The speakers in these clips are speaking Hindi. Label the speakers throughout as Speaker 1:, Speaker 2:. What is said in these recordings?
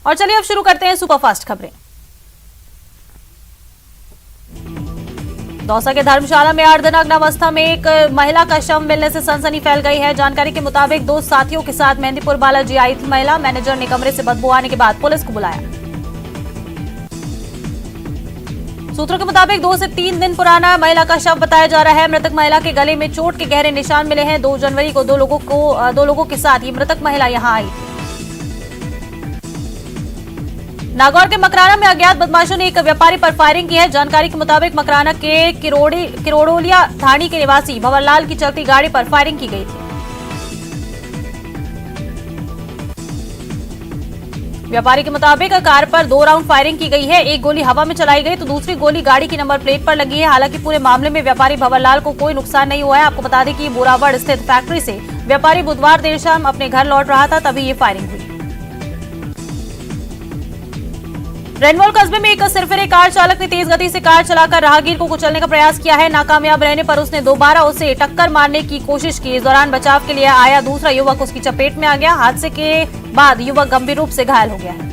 Speaker 1: और चलिए अब शुरू करते हैं सुपरफास्ट खबरें। दौसा के धर्मशाला में अर्धनग्न अवस्था में एक महिला का शव मिलने से सनसनी फैल गई है। जानकारी के मुताबिक 2 साथियों के साथ मेहंदीपुर बालाजी आई थी महिला। मैनेजर ने कमरे से बदबू आने के बाद पुलिस को बुलाया। सूत्रों के मुताबिक 2 से 3 दिन पुराना महिला का शव बताया जा रहा है। मृतक महिला के गले में चोट के गहरे निशान मिले हैं। 2 जनवरी को दो लोगों के साथ ये मृतक महिला यहां आई। नागौर के मकराना में अज्ञात बदमाशों ने एक व्यापारी पर फायरिंग की है। जानकारी के मुताबिक मकराना के किरोड़ोलिया थानी के निवासी भंवरलाल की चलती गाड़ी पर फायरिंग की गई थी। व्यापारी के मुताबिक कार पर 2 राउंड फायरिंग की गई है। एक गोली हवा में चलाई गई तो दूसरी गोली गाड़ी की नंबर प्लेट पर लगी है। हालांकि पूरे मामले में व्यापारी भंवरलाल को कोई नुकसान नहीं हुआ है। आपको बता दें कि बोरावड़ स्थित फैक्ट्री से व्यापारी बुधवार देर शाम अपने घर लौट रहा था, तभी ये फायरिंग हुई। रेनवॉल कस्बे में एक सिरफिरे कार चालक ने तेज गति से कार चलाकर राहगीर को कुचलने का प्रयास किया है। नाकामयाब रहने पर उसने दोबारा उसे टक्कर मारने की कोशिश की। इस दौरान बचाव के लिए आया दूसरा युवक उसकी चपेट में आ गया। हादसे के बाद युवक गंभीर रूप से घायल हो गया है।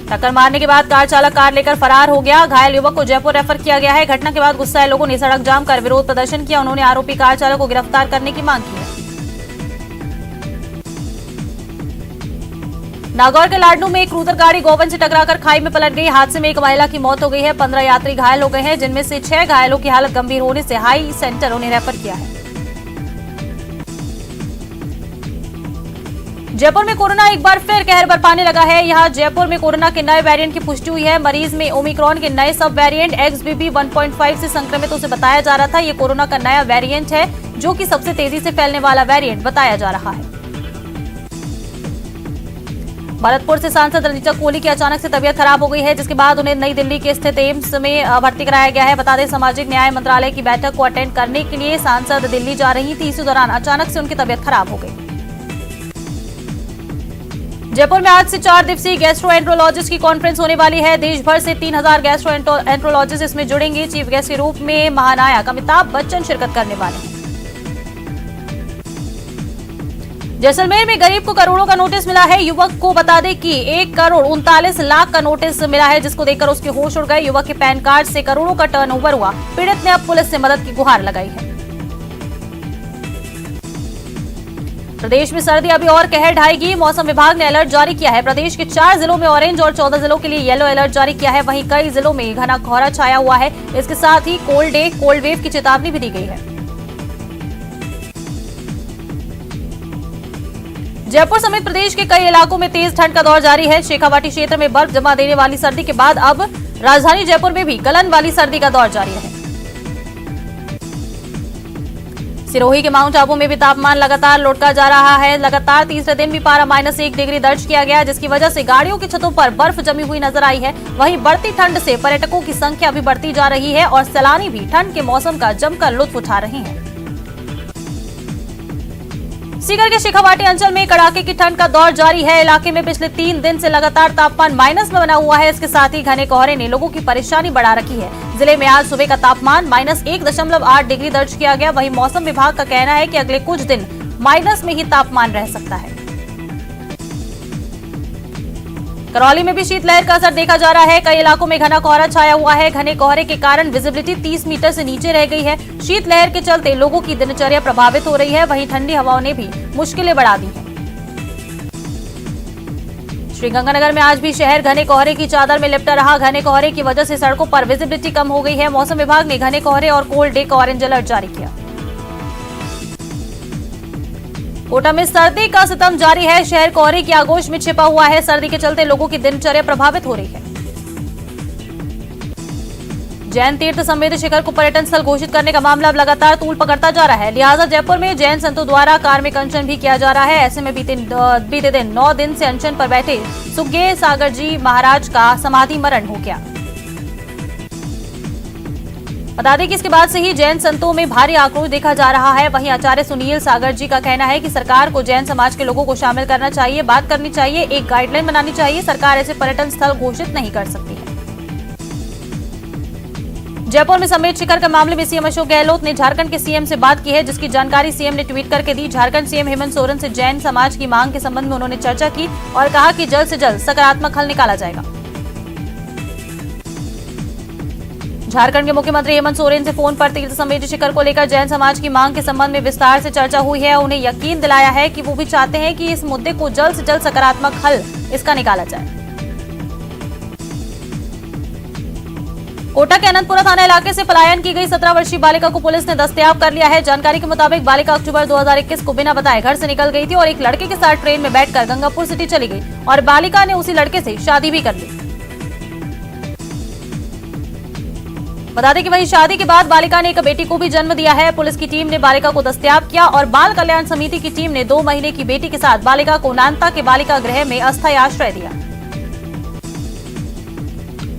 Speaker 1: टक्कर मारने के बाद कार चालक कार लेकर फरार हो गया। घायल युवक को जयपुर रेफर किया गया है। घटना के बाद गुस्साए लोगों ने सड़क जाम कर विरोध प्रदर्शन किया। उन्होंने आरोपी कार चालक को गिरफ्तार करने की मांग की है। नागौर के लाडनू में एक क्रूजर गाड़ी गोवन से टकराकर खाई में पलट गई। हादसे में एक महिला की मौत हो गई है। 15 यात्री घायल हो गए हैं, जिनमें से 6 घायलों की हालत गंभीर होने से हाई सेंटर उन्हें रेफर किया है। जयपुर में कोरोना एक बार फिर कहर बरपाने लगा है। यहां जयपुर में कोरोना के नए वेरिएंट की पुष्टि हुई है। मरीज में ओमिक्रॉन के नए सब वेरिएंट XBB 1.5 से संक्रमित उसे बताया जा रहा था। ये कोरोना का नया वेरिएंट है, जो कि सबसे तेजी से फैलने वाला वेरिएंट बताया जा रहा है। भरतपुर से सांसद रंजीता कोहली की अचानक से तबीयत खराब हो गई है, जिसके बाद उन्हें नई दिल्ली के स्थित एम्स में भर्ती कराया गया है। बता दें, सामाजिक न्याय मंत्रालय की बैठक को अटेंड करने के लिए सांसद दिल्ली जा रही थी। इसी दौरान अचानक से उनकी तबीयत खराब हो गई। जयपुर में आज से 4 दिवसीय गैस्ट्रोएंट्रोलॉजिस्ट की कॉन्फ्रेंस होने वाली है। देश भर से 3000 गैस्ट्रोएंट्रोलॉजिस्ट इसमें जुड़ेंगे। चीफ गेस्ट के रूप में महानायक अमिताभ बच्चन शिरकत करने वाले हैं। जैसलमेर में गरीब को करोड़ों का नोटिस मिला है। युवक को बता दें कि 1,39,00,000 का नोटिस मिला है, जिसको देखकर उसके होश उड़ गए। युवक के पैन कार्ड से करोड़ों का टर्नओवर हुआ। पीड़ित ने अब पुलिस से मदद की गुहार लगाई है। प्रदेश में सर्दी अभी और कहर ढाएगी। मौसम विभाग ने अलर्ट जारी किया है। प्रदेश के 4 जिलों में ऑरेंज और 14 जिलों के लिए येलो अलर्ट जारी किया है। वहीं कई जिलों में घना कोहरा छाया हुआ है। इसके साथ ही कोल्ड डे, कोल्ड वेव की चेतावनी भी दी गई है। जयपुर समेत प्रदेश के कई इलाकों में तेज ठंड का दौर जारी है। शेखावाटी क्षेत्र में बर्फ जमा देने वाली सर्दी के बाद अब राजधानी जयपुर में भी गलन वाली सर्दी का दौर जारी है। सिरोही के माउंट आबू में भी तापमान लगातार लुढ़का जा रहा है। लगातार तीसरे दिन भी पारा -1 डिग्री दर्ज किया गया, जिसकी वजह से गाड़ियों की छतों पर बर्फ जमी हुई नजर आई है। वहीं बढ़ती ठंड से पर्यटकों की संख्या भी बढ़ती जा रही है और सैलानी भी ठंड के मौसम का जमकर लुत्फ उठा रहे हैं। सीकर के शेखावाटी अंचल में कड़ाके की ठंड का दौर जारी है। इलाके में पिछले 3 दिन से लगातार तापमान माइनस में बना हुआ है। इसके साथ ही घने कोहरे ने लोगों की परेशानी बढ़ा रखी है। जिले में आज सुबह का तापमान -1.8 डिग्री दर्ज किया गया। वहीं मौसम विभाग का कहना है कि अगले कुछ दिन माइनस में ही तापमान रह सकता है। करौली में भी शीतलहर का असर देखा जा रहा है। कई इलाकों में घना कोहरा छाया हुआ है। घने कोहरे के कारण विजिबिलिटी 30 मीटर से नीचे रह गई है। शीतलहर के चलते लोगों की दिनचर्या प्रभावित हो रही है। वहीं ठंडी हवाओं ने भी मुश्किलें बढ़ा दी हैं। श्रीगंगानगर में आज भी शहर घने कोहरे की चादर में लिपटा रहा। घने कोहरे की वजह से सड़कों पर विजिबिलिटी कम हो गई है। मौसम विभाग ने घने कोहरे और कोल्ड डे का ऑरेंज अलर्ट जारी किया। कोटा में सर्दी का सितम जारी है। शहर कोहरे की आगोश में छिपा हुआ है। सर्दी के चलते लोगों की दिनचर्या प्रभावित हो रही है। जैन तीर्थ समेत शिखर को पर्यटन स्थल घोषित करने का मामला अब लगातार तूल पकड़ता जा रहा है। लिहाजा जयपुर में जैन संतों द्वारा कार्मिक अनशन भी किया जा रहा है। ऐसे में बीते दिन 9 दिन से अनशन पर बैठे सुखदेव सागर जी महाराज का समाधि मरण हो गया। बता दें कि इसके बाद से ही जैन संतों में भारी आक्रोश देखा जा रहा है। वहीं आचार्य सुनील सागर जी का कहना है कि सरकार को जैन समाज के लोगों को शामिल करना चाहिए, बात करनी चाहिए, एक गाइडलाइन बनानी चाहिए। सरकार ऐसे पर्यटन स्थल घोषित नहीं कर सकती है। जयपुर में समेत शिखर के मामले में सीएम अशोक गहलोत ने झारखंड के सीएम से बात की है, जिसकी जानकारी सीएम ने ट्वीट करके दी। झारखंड सीएम हेमंत सोरेन से जैन समाज की मांग के संबंध में उन्होंने चर्चा की और कहा कि जल्द से जल्द सकारात्मक हल निकाला जाएगा। झारखंड के मुख्यमंत्री हेमंत सोरेन से फोन पर तीर्थ समेत शिखर को लेकर जैन समाज की मांग के संबंध में विस्तार से चर्चा हुई है। उन्हें यकीन दिलाया है कि वो भी चाहते हैं कि इस मुद्दे को जल्द से जल्द सकारात्मक हल इसका निकाला जाए। कोटा के अनंतपुरा थाना इलाके से पलायन की गई 17 वर्षीय बालिका को पुलिस ने दस्तयाब कर लिया है। जानकारी के मुताबिक बालिका अक्टूबर 2021 को बिना बताए घर से निकल गई थी और एक लड़के के साथ ट्रेन में बैठकर गंगापुर सिटी चली गई और बालिका ने उसी लड़के से शादी भी कर ली। बता दें कि वहीं शादी के बाद बालिका ने एक बेटी को भी जन्म दिया है। पुलिस की टीम ने बालिका को दस्तयाब किया और बाल कल्याण समिति की टीम ने 2 महीने की बेटी के साथ बालिका को नानता के बालिका गृह में अस्थायी आश्रय दिया।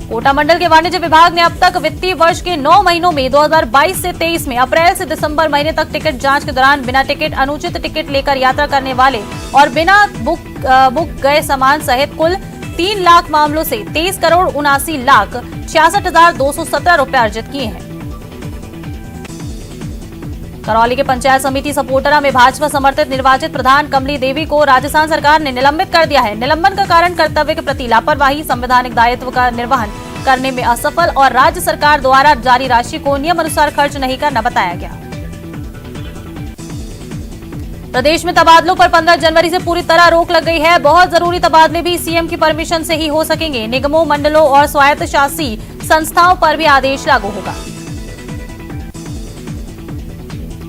Speaker 1: कोटा मंडल के वाणिज्य विभाग ने अब तक वित्तीय वर्ष के 9 महीनों में 2022 से 23 में अप्रैल से दिसंबर महीने तक टिकट जांच के दौरान बिना टिकट, अनुचित टिकट लेकर यात्रा करने वाले और बिना बुक गए सामान सहित कुल 3 लाख मामलों से 23,79,66,217 रुपए अर्जित किए हैं। करौली के पंचायत समिति सपोटरा में भाजपा समर्थित निर्वाचित प्रधान कमली देवी को राजस्थान सरकार ने निलंबित कर दिया है। निलंबन का कारण कर्तव्य के प्रति लापरवाही, संवैधानिक दायित्व का निर्वहन करने में असफल और राज्य सरकार द्वारा जारी राशि को नियम अनुसार खर्च नहीं करना बताया गया। प्रदेश में तबादलों पर 15 जनवरी से पूरी तरह रोक लग गई है। बहुत जरूरी तबादले भी सीएम की परमिशन से ही हो सकेंगे। निगमों, मंडलों और स्वायत्त शासी संस्थाओं पर भी आदेश लागू होगा।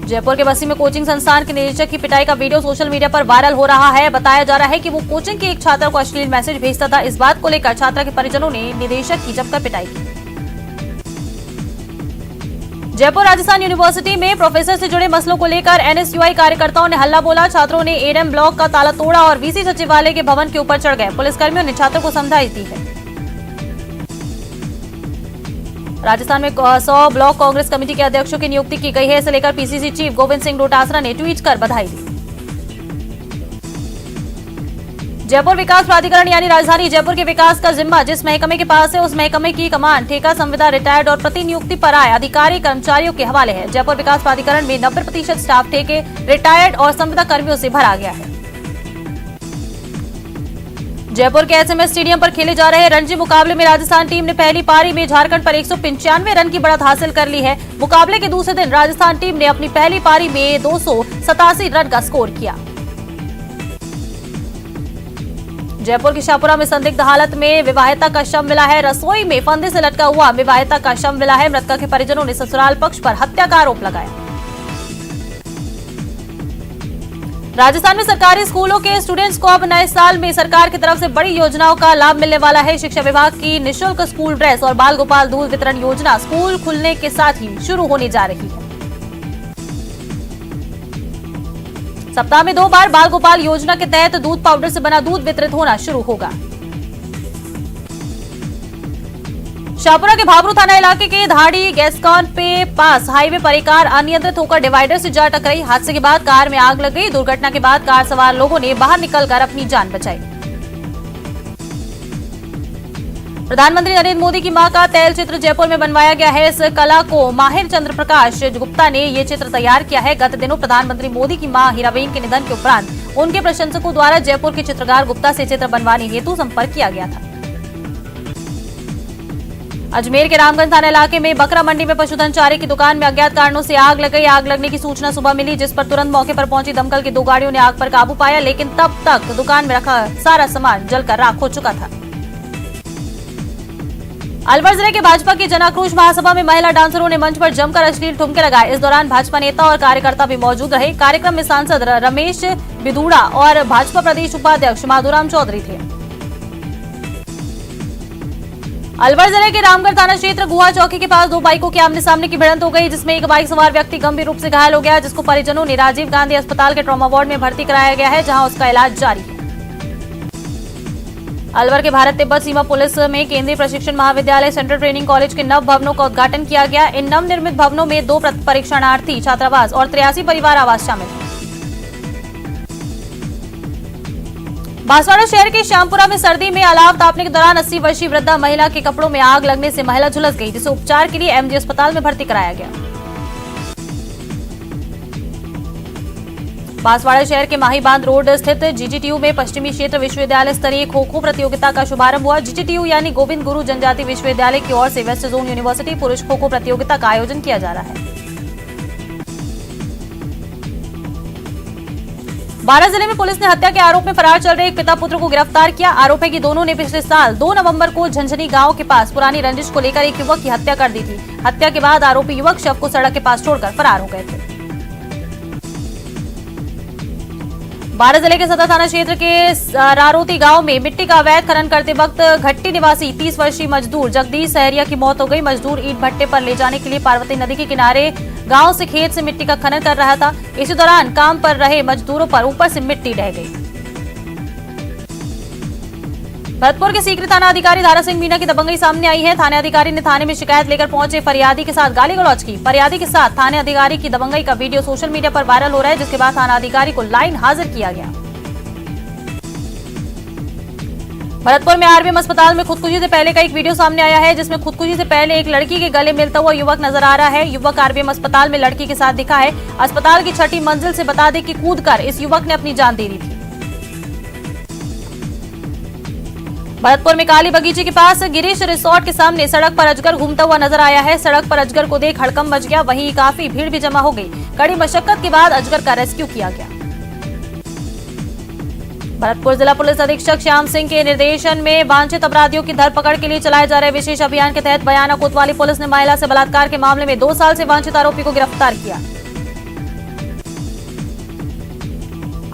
Speaker 1: जयपुर के बस्सी में कोचिंग संस्थान के निदेशक की पिटाई का वीडियो सोशल मीडिया पर वायरल हो रहा है। बताया जा रहा है कि वो कोचिंग के एक छात्र को अश्लील मैसेज भेजता था। इस बात को लेकर छात्रा के परिजनों ने निदेशक की जमकर पिटाई की। जयपुर राजस्थान यूनिवर्सिटी में प्रोफेसर से जुड़े मसलों को लेकर एनएसयूआई कार्यकर्ताओं ने हल्ला बोला। छात्रों ने एडम ब्लॉक का ताला तोड़ा और वीसी सचिवालय के भवन के ऊपर चढ़ गए। पुलिसकर्मियों ने छात्रों को समझाइश दी है। राजस्थान में 100 ब्लॉक कांग्रेस कमेटी के अध्यक्षों की नियुक्ति की गई है। इसे लेकर पीसीसी चीफ गोविंद सिंह डोटासरा ने ट्वीट कर बधाई दी। जयपुर विकास प्राधिकरण यानी राजधानी जयपुर के विकास का जिम्मा जिस महकमे के पास है, उस महकमे की कमान, ठेका, संविदा, रिटायर्ड और प्रतिनियुक्ति पर आए अधिकारी कर्मचारियों के हवाले है। जयपुर विकास प्राधिकरण में 90% स्टाफ ठेके, रिटायर्ड और संविदा कर्मियों से भरा गया है। जयपुर के एसएमएस स्टेडियम पर खेले जा रहे रणजी मुकाबले में राजस्थान टीम ने पहली पारी में झारखंड पर 195 रन की बढ़त हासिल कर ली है। मुकाबले के दूसरे दिन राजस्थान टीम ने अपनी पहली पारी में 287 रन का स्कोर किया। जयपुर की शाहपुरा में संदिग्ध हालत में विवाहिता का शव मिला है। रसोई में फंदे से लटका हुआ विवाहिता का शव मिला है। मृतका के परिजनों ने ससुराल पक्ष पर हत्या का आरोप लगाया। राजस्थान में सरकारी स्कूलों के स्टूडेंट्स को अब नए साल में सरकार की तरफ से बड़ी योजनाओं का लाभ मिलने वाला है। शिक्षा विभाग की निःशुल्क स्कूल ड्रेस और बाल गोपाल दूध वितरण योजना स्कूल खुलने के साथ ही शुरू होने जा रही है। सप्ताह में 2 बार बाल गोपाल योजना के तहत दूध पाउडर से बना दूध वितरित होना शुरू होगा। शाहपुरा के भाबरू थाना इलाके के धाड़ी गैसकॉन पे पास हाईवे पर एक कार अनियंत्रित होकर डिवाइडर से जा टकराई। हादसे के बाद कार में आग लग गई। दुर्घटना के बाद कार सवार लोगों ने बाहर निकलकर अपनी जान बचाई। प्रधानमंत्री नरेंद्र मोदी की मां का तैल चित्र जयपुर में बनवाया गया है। इस कला को माहिर चंद्र प्रकाश गुप्ता ने ये चित्र तैयार किया है। गत दिनों प्रधानमंत्री मोदी की मां हीराबेन के निधन के उपरांत उनके प्रशंसकों द्वारा जयपुर के चित्रकार गुप्ता से चित्र बनवाने हेतु संपर्क किया गया था। अजमेर के रामगंज थाना इलाके में बकरा मंडी में पशुधन चारे की दुकान में अज्ञात कारणों से आग लग गई। आग लगने की सूचना सुबह मिली, जिस पर तुरंत मौके पर पहुंची दमकल की 2 गाड़ियों ने आग पर काबू पाया, लेकिन तब तक दुकान में रखा सारा सामान जलकर राख हो चुका था। अलवर जिले के भाजपा की जनाक्रोश महासभा में महिला डांसरों ने मंच पर जमकर अश्लील ठुमके लगाए। इस दौरान भाजपा नेता और कार्यकर्ता भी मौजूद रहे। कार्यक्रम में सांसद रमेश बिदूड़ा और भाजपा प्रदेश उपाध्यक्ष माधुराम चौधरी थे। अलवर जिले के रामगढ़ थाना क्षेत्र गुहा चौकी के पास 2 बाइकों के आमने सामने की भिड़ंत हो गई, जिसमें एक बाइक सवार व्यक्ति गंभीर रूप से घायल हो गया, जिसको परिजनों ने राजीव गांधी अस्पताल के ट्रॉमा वार्ड में भर्ती कराया गया है, जहां उसका इलाज जारी है। अलवर के भारत तिब्बत सीमा पुलिस में केंद्रीय प्रशिक्षण महाविद्यालय सेंट्रल ट्रेनिंग कॉलेज के नव भवनों का उद्घाटन किया गया। इन नवनिर्मित भवनों में 2 परीक्षणार्थी छात्रावास और 83 परिवार आवास शामिल है। बांसवाड़ा शहर के श्यामपुरा में सर्दी में अलाव तापने के दौरान 80 वर्षीय वृद्धा महिला के कपड़ों में आग लगने से महिला झुलस गई, जिसे उपचार के लिए एमजी अस्पताल में भर्ती कराया गया। बांसवाड़ा शहर के माही बांध रोड स्थित जीजीटीयू में पश्चिमी क्षेत्र विश्वविद्यालय स्तरीय खो खो प्रतियोगिता का शुभारंभ हुआ। जीजीटीयू यानी गोविंद गुरु जनजाति विश्वविद्यालय की ओर से वेस्ट जोन यूनिवर्सिटी पुरुष खो खो प्रतियोगिता का आयोजन किया जा रहा है। बारां जिले में पुलिस ने हत्या के आरोप में फरार चल रहे एक पिता पुत्र को गिरफ्तार किया। आरोप है कि दोनों ने पिछले साल 2 नवंबर को झंझनी गांव के पास पुरानी रंजिश को लेकर एक युवक की हत्या कर दी थी। हत्या के बाद आरोपी युवक शव को सड़क के पास छोड़कर फरार हो गए थे। बारां जिले के सदर थाना क्षेत्र के रारोती गांव में मिट्टी का अवैध खनन करते वक्त घट्टी निवासी 30 वर्षीय मजदूर जगदीश सहरिया की मौत हो गई। मजदूर ईंट भट्टे पर ले जाने के लिए पार्वती नदी के किनारे गांव से खेत से मिट्टी का खनन कर रहा था। इसी दौरान काम पर रहे मजदूरों पर ऊपर से मिट्टी ढह गई। भरतपुर के सीकरी थाना अधिकारी धारा सिंह मीणा की दबंगई सामने आई है। थाने अधिकारी ने थाने में शिकायत लेकर पहुंचे फरियादी के साथ गाली गलौज की। फरियादी के साथ थाने अधिकारी की दबंगई का वीडियो सोशल मीडिया पर वायरल हो रहा है, जिसके बाद थाना अधिकारी को लाइन हाजिर किया गया। भरतपुर में आरबीएम अस्पताल में खुदकुशी से पहले का एक वीडियो सामने आया है, जिसमें खुदकुशी से पहले एक लड़की के गले मिलता हुआ युवक नजर आ रहा है। युवक आरबीएम अस्पताल में लड़की के साथ दिखा है। अस्पताल की 6ठी मंजिल से बता दें कि कूदकर इस युवक ने अपनी जान दे दी थी। भरतपुर में काली बगीचे के पास गिरीश रिसोर्ट के सामने सड़क पर अजगर घूमता हुआ नजर आया है। सड़क पर अजगर को देख हड़कंप मच गया, वहीं काफी भीड़ भी जमा हो गई। कड़ी मशक्कत के बाद अजगर का रेस्क्यू किया गया। भरतपुर जिला पुलिस अधीक्षक श्याम सिंह के निर्देशन में वांछित अपराधियों की धरपकड़ के लिए चलाए जा रहे विशेष अभियान के तहत बयाना कोतवाली पुलिस ने महिला से बलात्कार के मामले में 2 साल से वांछित आरोपी को गिरफ्तार किया।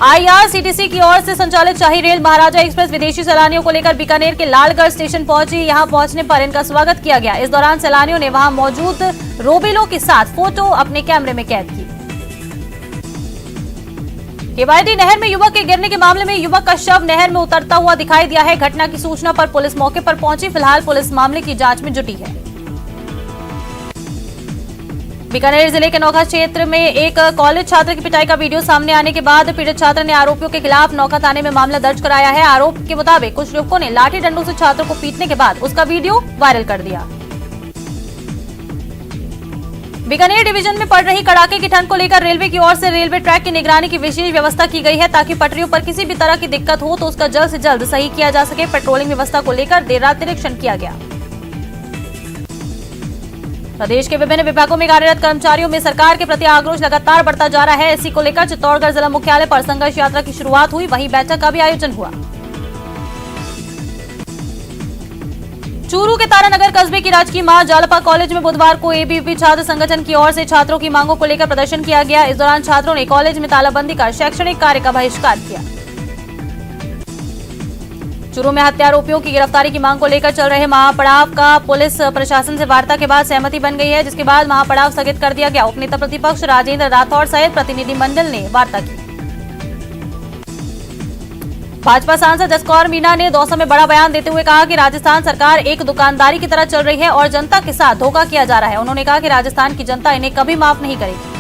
Speaker 1: आईआरसीटीसी की ओर से संचालित शाही रेल महाराजा एक्सप्रेस विदेशी सैलानियों को लेकर बीकानेर के लालगढ़ स्टेशन पहुंची। यहां पहुंचने पर इनका स्वागत किया गया। इस दौरान सैलानियों ने वहां मौजूद रोबिलों के साथ फोटो अपने कैमरे में कैद की। केवायडी नहर में युवक के गिरने के मामले में युवक का शव नहर में उतरता हुआ दिखाई दिया है। घटना की सूचना पर पुलिस मौके पर पहुंची। फिलहाल पुलिस मामले की जांच में जुटी है। बीकानेर जिले के नौखा क्षेत्र में एक कॉलेज छात्र की पिटाई का वीडियो सामने आने के बाद पीड़ित छात्र ने आरोपियों के खिलाफ नौखा थाने में मामला दर्ज कराया है। आरोप के मुताबिक कुछ युवकों ने लाठी डंडों से छात्र को पीटने के बाद उसका वीडियो वायरल कर दिया। बीकानेर डिवीजन में पड़ रही कड़ाके की ठंड को लेकर रेलवे की ओर से रेलवे ट्रैक की निगरानी की विशेष व्यवस्था की गई है, ताकि पटरियों पर किसी भी तरह की दिक्कत हो तो उसका जल्द से जल्द सही किया जा सके। पेट्रोलिंग व्यवस्था को लेकर देर रात निरीक्षण किया गया। प्रदेश के विभिन्न विभागों में कार्यरत कर्मचारियों में सरकार के प्रति आक्रोश लगातार बढ़ता जा रहा है। इसी को लेकर चित्तौड़गढ़ जिला मुख्यालय पर संघर्ष यात्रा की शुरुआत हुई, वहीं बैठक का भी आयोजन हुआ। चूरू के तारानगर कस्बे की राजकीय मां जालपा कॉलेज में बुधवार को एबीवीपी छात्र संगठन की ओर से छात्रों की मांगों को लेकर प्रदर्शन किया गया। इस दौरान छात्रों ने कॉलेज में तालाबंदी कर शैक्षणिक कार्य का बहिष्कार किया। चूरू में हत्या आरोपियों की गिरफ्तारी की मांग को लेकर चल रहे महापड़ाव का पुलिस प्रशासन से वार्ता के बाद सहमति बन गई है, जिसके बाद महापड़ाव स्थगित कर दिया गया। उपनेता प्रतिपक्ष राजेंद्र राठौड़ सहित प्रतिनिधिमंडल ने वार्ता की। भाजपा सांसद जसकौर मीणा ने दौसा में बड़ा बयान देते हुए कहा कि राजस्थान सरकार एक दुकानदारी की तरह चल रही है और जनता के साथ धोखा किया जा रहा है। उन्होंने कहा कि राजस्थान की जनता इन्हें कभी माफ नहीं करेगी।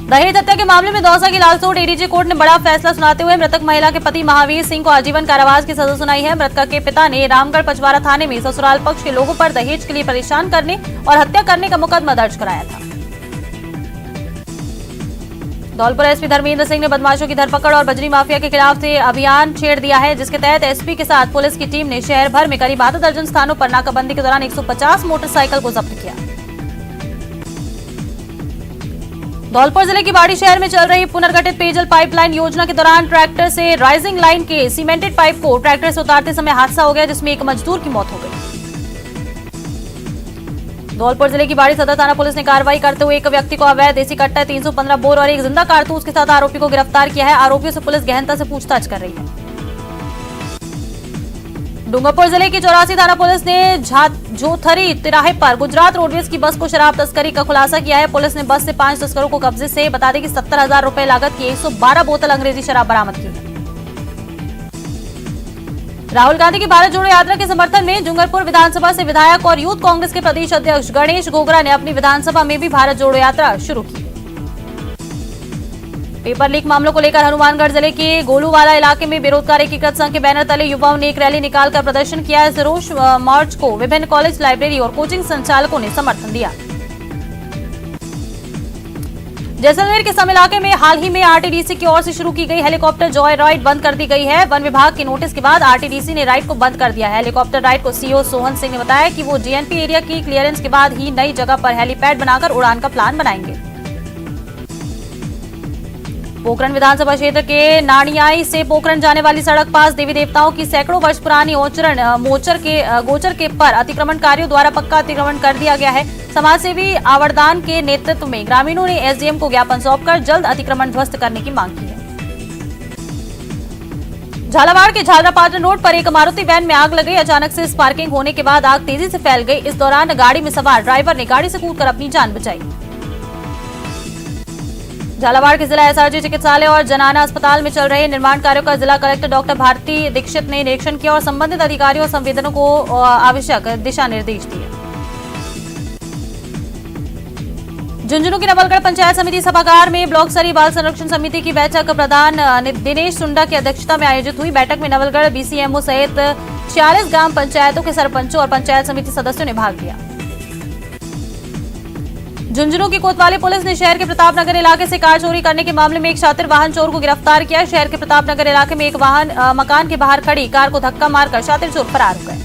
Speaker 1: दहेज हत्या के मामले में दौसा की लालसोट एडीजे कोर्ट ने बड़ा फैसला सुनाते हुए मृतक महिला के पति महावीर सिंह को आजीवन कारावास की सजा सुनाई है। मृतका के पिता ने रामगढ़ पचवारा थाने में ससुराल पक्ष के लोगों पर दहेज के लिए परेशान करने और हत्या करने का मुकदमा दर्ज कराया था। धौलपुर एसपी धर्मेंद्र सिंह ने बदमाशों की धरपकड़ और बजरी माफिया के खिलाफ से अभियान छेड़ दिया है, जिसके तहत एसपी के साथ पुलिस की टीम ने शहर भर में करीब आधा दर्जन स्थानों पर नाकाबंदी के दौरान 150 मोटरसाइकिल को जब्त किया। धौलपुर जिले की बाड़ी शहर में चल रही पुनर्गठित पेयजल पाइपलाइन योजना के दौरान ट्रैक्टर से राइजिंग लाइन के सीमेंटेड पाइप को ट्रैक्टर से उतारते समय हादसा हो गया, जिसमें एक मजदूर की मौत हो गई। धौलपुर जिले की बाड़ी सदर थाना पुलिस ने कार्रवाई करते हुए एक व्यक्ति को अवैध देसी कट्टा 315 बोर और एक जिंदा कारतूस के साथ आरोपी को गिरफ्तार किया है। आरोपियों से पुलिस गहनता से पूछताछ कर रही है। डूंगरपुर जिले की 84 थाना पुलिस ने झोथरी तिराहे पर गुजरात रोडवेज की बस को शराब तस्करी का खुलासा किया है। पुलिस ने बस से 5 तस्करों को कब्जे से बता दें कि 70,000 रुपए लागत की 112 बोतल अंग्रेजी शराब बरामद की है। राहुल गांधी की भारत जोड़ो यात्रा के समर्थन में डूंगरपुर विधानसभा से विधायक और यूथ कांग्रेस के प्रदेश अध्यक्ष गणेश गोगरा ने अपनी विधानसभा में भी भारत जोड़ो यात्रा शुरू की। पेपर लीक मामलों को लेकर हनुमानगढ़ जिले के गोलूवाला इलाके में बेरोजगार एकीकृत संघ के बैनर तले युवाओं ने एक रैली निकालकर प्रदर्शन किया। इस रोष मार्च को विभिन्न कॉलेज, लाइब्रेरी और कोचिंग संचालकों ने समर्थन दिया। जैसलमेर के सम इलाके में हाल ही में आरटीडीसी की ओर से शुरू की गई हेलीकॉप्टर जॉय राइड बंद कर दी गई है। वन विभाग के नोटिस के बाद आरटीडीसी ने राइड को बंद कर दिया है। हेलीकॉप्टर राइड को सीईओ सोहन सिंह ने बताया कि वो जीएनपी एरिया की क्लियरेंस के बाद ही नई जगह पर हेलीपैड बनाकर उड़ान का प्लान बनाएंगे। पोखरण विधानसभा क्षेत्र के नानियाई से पोखरण जाने वाली सड़क पास देवी देवताओं की सैकड़ों वर्ष पुरानी गोचर के पर अतिक्रमणकारियों द्वारा पक्का अतिक्रमण कर दिया गया है। समाजसेवी आवरदान के नेतृत्व में ग्रामीणों ने एसडीएम को ज्ञापन सौंपकर जल्द अतिक्रमण ध्वस्त करने की मांग की है। झालावाड़ के झालरापाटन रोड पर एक मारुति वैन में आग लग गई। अचानक से स्पार्किंग होने के बाद आग तेजी से फैल गई। इस दौरान गाड़ी में सवार ड्राइवर ने गाड़ी से कूदकर अपनी जान बचाई। झालावाड़ के जिला एसआरजी चिकित्सालय और जनाना अस्पताल में चल रहे निर्माण कार्यों का जिला कलेक्टर डॉक्टर भारती दीक्षित ने निरीक्षण किया और संबंधित अधिकारियों और संवेदकों को आवश्यक दिशा निर्देश दिए। झुंझुनू की नवलगढ़ पंचायत समिति सभागार में ब्लॉक स्तरीय बाल संरक्षण समिति की बैठक प्रधान दिनेश सुंडा की अध्यक्षता में आयोजित हुई। बैठक में नवलगढ़ बीसीएमओ सहित 46 ग्राम पंचायतों के सरपंचों और पंचायत समिति सदस्यों ने भाग लिया। झुंझुनू की कोतवाली पुलिस ने शहर के प्रतापनगर इलाके से कार चोरी करने के मामले में एक शातिर वाहन चोर को गिरफ्तार किया। शहर के प्रतापनगर इलाके में एक वाहन मकान के बाहर खड़ी कार को धक्का मारकर शातिर चोर फरार हो गए।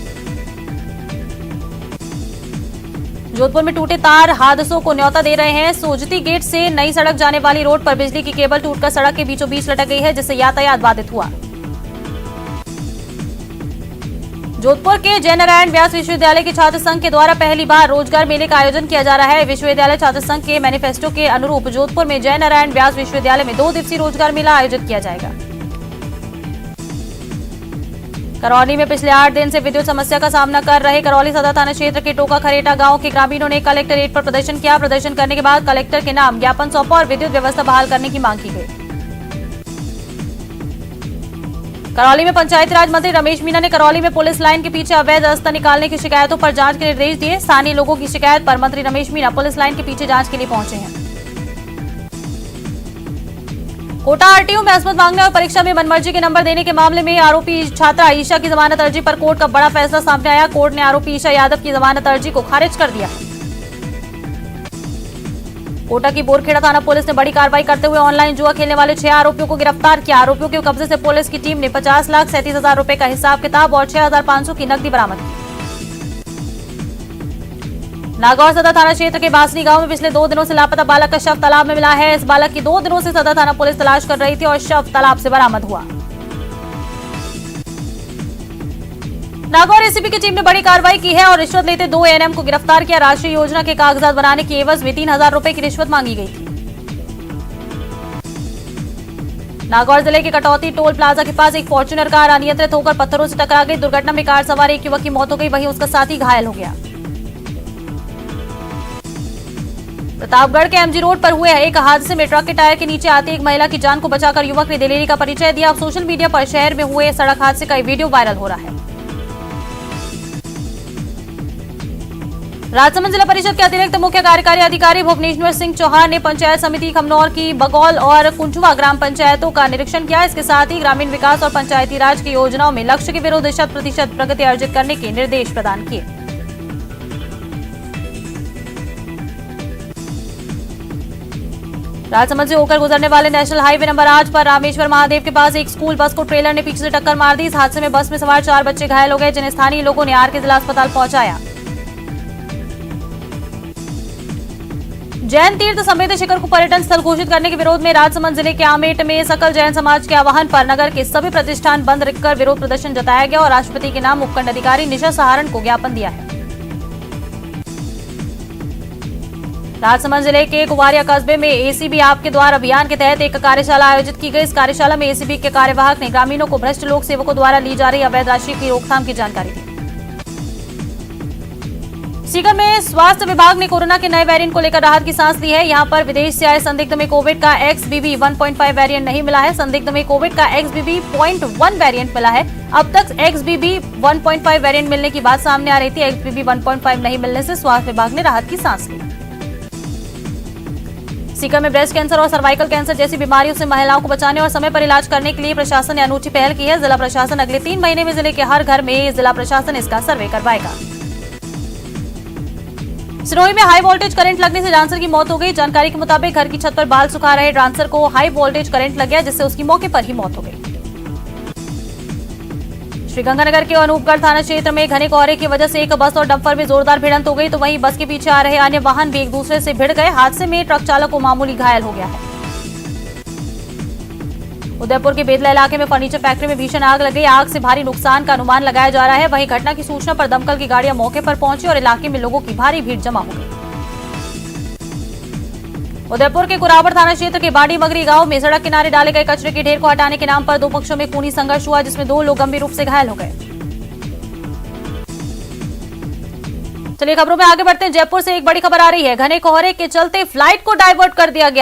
Speaker 1: जोधपुर में टूटे तार हादसों को न्योता दे रहे हैं। सोजती गेट से नई सड़क जाने वाली रोड पर बिजली की केबल टूटकर सड़क के बीचों बीच लटक गई है, जिससे यातायात बाधित हुआ। जोधपुर के जयनारायण व्यास विश्वविद्यालय के छात्र संघ के द्वारा पहली बार रोजगार मेले का आयोजन किया जा रहा है। विश्वविद्यालय छात्र संघ के मैनिफेस्टो के अनुरूप जोधपुर में जयनारायण व्यास विश्वविद्यालय में 2 दिवसीय रोजगार मेला आयोजित किया जाएगा। करौली में पिछले 8 दिन से विद्युत समस्या का सामना कर रहे करौली सदर थाना क्षेत्र के टोका खरेटा गांव के ग्रामीणों ने कलेक्ट्रेट पर प्रदर्शन किया। प्रदर्शन करने के बाद कलेक्टर के नाम ज्ञापन सौंपा और विद्युत व्यवस्था बहाल करने की मांग की गई। करौली में पंचायती राज मंत्री रमेश मीना ने करौली में पुलिस लाइन के पीछे अवैध रास्ता निकालने की शिकायतों पर जांच के निर्देश दिए। स्थानीय लोगों की शिकायत पर मंत्री रमेश मीना पुलिस लाइन के पीछे जांच के लिए पहुंचे हैं। कोटा आरटीओ में अस्मत मांगने और परीक्षा में मनमर्जी के नंबर देने के मामले में आरोपी छात्रा ईशा की जमानत अर्जी पर कोर्ट का बड़ा फैसला सामने आया। कोर्ट ने आरोपी ईशा यादव की जमानत अर्जी को खारिज कर दिया है। कोटा की बोरखेड़ा थाना पुलिस ने बड़ी कार्रवाई करते हुए ऑनलाइन जुआ खेलने वाले 6 आरोपियों को गिरफ्तार किया। आरोपियों के कब्जे से पुलिस की टीम ने 50,37,000 रुपए का हिसाब किताब और 6,500 की नकदी बरामद की। नागौर सदर थाना क्षेत्र के बासनी गांव में पिछले 2 दिनों से लापता बालक का शव तालाब में मिला है। इस बालक की 2 दिनों से सदर थाना पुलिस तलाश कर रही थी और शव तालाब से बरामद हुआ। नागौर एसीबी की टीम ने बड़ी कार्रवाई की है और रिश्वत लेते 2 एएनएम को गिरफ्तार किया। राष्ट्रीय योजना के कागजात बनाने की एवज में 3,000 रुपए की रिश्वत मांगी गई थी। नागौर जिले के कटौती टोल प्लाजा के पास एक फॉर्च्यूनर कार अनियंत्रित होकर पत्थरों से टकरा गई। दुर्घटना में कार सवार एक युवक की मौत हो गई, वहीं उसका साथी घायल हो गया। प्रतापगढ़ के एमजी रोड पर हुए एक हादसे में ट्रक के टायर के नीचे आती एक महिला की जान को बचाकर युवक ने दिलेरी का परिचय दिया। अब सोशल मीडिया पर शहर में हुए सड़क हादसे का वीडियो वायरल हो रहा है। राजसमंद जिला परिषद के अतिरिक्त मुख्य कार्यकारी अधिकारी भुवनेश्वर सिंह चौहान ने पंचायत समिति खमनौर की बगौल और कुंचुआ ग्राम पंचायतों का निरीक्षण किया। इसके साथ ही ग्रामीण विकास और पंचायती राज की योजनाओं में लक्ष्य के विरुद्ध 100% प्रगति अर्जित करने के निर्देश प्रदान किए। राजसमंद से होकर गुजरने वाले नेशनल हाईवे नंबर 8 पर रामेश्वर महादेव के पास एक स्कूल बस को ट्रेलर ने पीछे से टक्कर मार दी। इस हादसे में बस में सवार 4 बच्चे घायल हो गए, जिन्हें स्थानीय लोगों ने आर के जिला अस्पताल पहुंचाया। जैन तीर्थ समेत शिखर को पर्यटन स्थल घोषित करने के विरोध में राजसमंद जिले के आमेट में सकल जैन समाज के आह्वान पर नगर के सभी प्रतिष्ठान बंद रखकर विरोध प्रदर्शन जताया गया और राष्ट्रपति के नाम उपखंड अधिकारी निशा सहारण को ज्ञापन दिया है। राजसमंद जिले के कुवारिया कस्बे में एसीबी आपके द्वार अभियान के तहत एक कार्यशाला आयोजित की गई। इस कार्यशाला में एसीबी के कार्यवाहक ने ग्रामीणों को भ्रष्ट लोक सेवकों द्वारा ली जा रही अवैध राशि की रोकथाम की जानकारी दी। सीकर में स्वास्थ्य विभाग ने कोरोना के नए वेरिएंट को लेकर राहत की सांस ली है। यहां पर विदेश से आए संदिग्ध में कोविड का XBB 1.5 वेरिएंट नहीं मिला है। संदिग्ध में कोविड का XBB 0.1 वेरिएंट मिला है। अब तक XBB 1.5 वेरिएंट मिलने की बात सामने आ रही थी। XBB 1.5 नहीं मिलने से स्वास्थ्य विभाग ने राहत की सांस ली। सीकर में ब्रेस्ट कैंसर और सर्वाइकल कैंसर जैसी बीमारियों से महिलाओं को बचाने और समय पर इलाज करने के लिए प्रशासन ने अनूठी पहल की है। जिला प्रशासन अगले 3 महीने में जिले के हर घर में जिला प्रशासन इसका सर्वे करवाएगा। सिरोही में हाई वोल्टेज करंट लगने से डांसर की मौत हो गई। जानकारी के मुताबिक घर की छत पर बाल सुखा रहे डांसर को हाई वोल्टेज करंट लग गया, जिससे उसकी मौके पर ही मौत हो गई। श्रीगंगानगर के अनूपगढ़ थाना क्षेत्र में घने कोहरे की वजह से एक बस और डंपर में जोरदार भिड़ंत हो गई, तो वहीं बस के पीछे आ रहे अन्य वाहन भी एक दूसरे से भिड़ गए। हादसे में ट्रक चालक को मामूली घायल हो गया है। उदयपुर के बेदला इलाके में फर्नीचर फैक्ट्री में भीषण आग लग गई। आग से भारी नुकसान का अनुमान लगाया जा रहा है। वहीं घटना की सूचना पर दमकल की गाड़ियां मौके पर पहुंची और इलाके में लोगों की भारी भीड़ जमा हो गई। उदयपुर के कुरावड़ थाना क्षेत्र के बाड़ी मगरी गांव में सड़क किनारे डाले गए कचरे के ढेर को हटाने के नाम पर 2 पक्षों में खूनी संघर्ष हुआ, जिसमें 2 लोग गंभीर रूप से घायल हो गए। चलिए खबरों में आगे बढ़ते हैं। जयपुर से एक बड़ी खबर आ रही है। घने कोहरे के चलते फ्लाइट को डाइवर्ट कर दिया गया।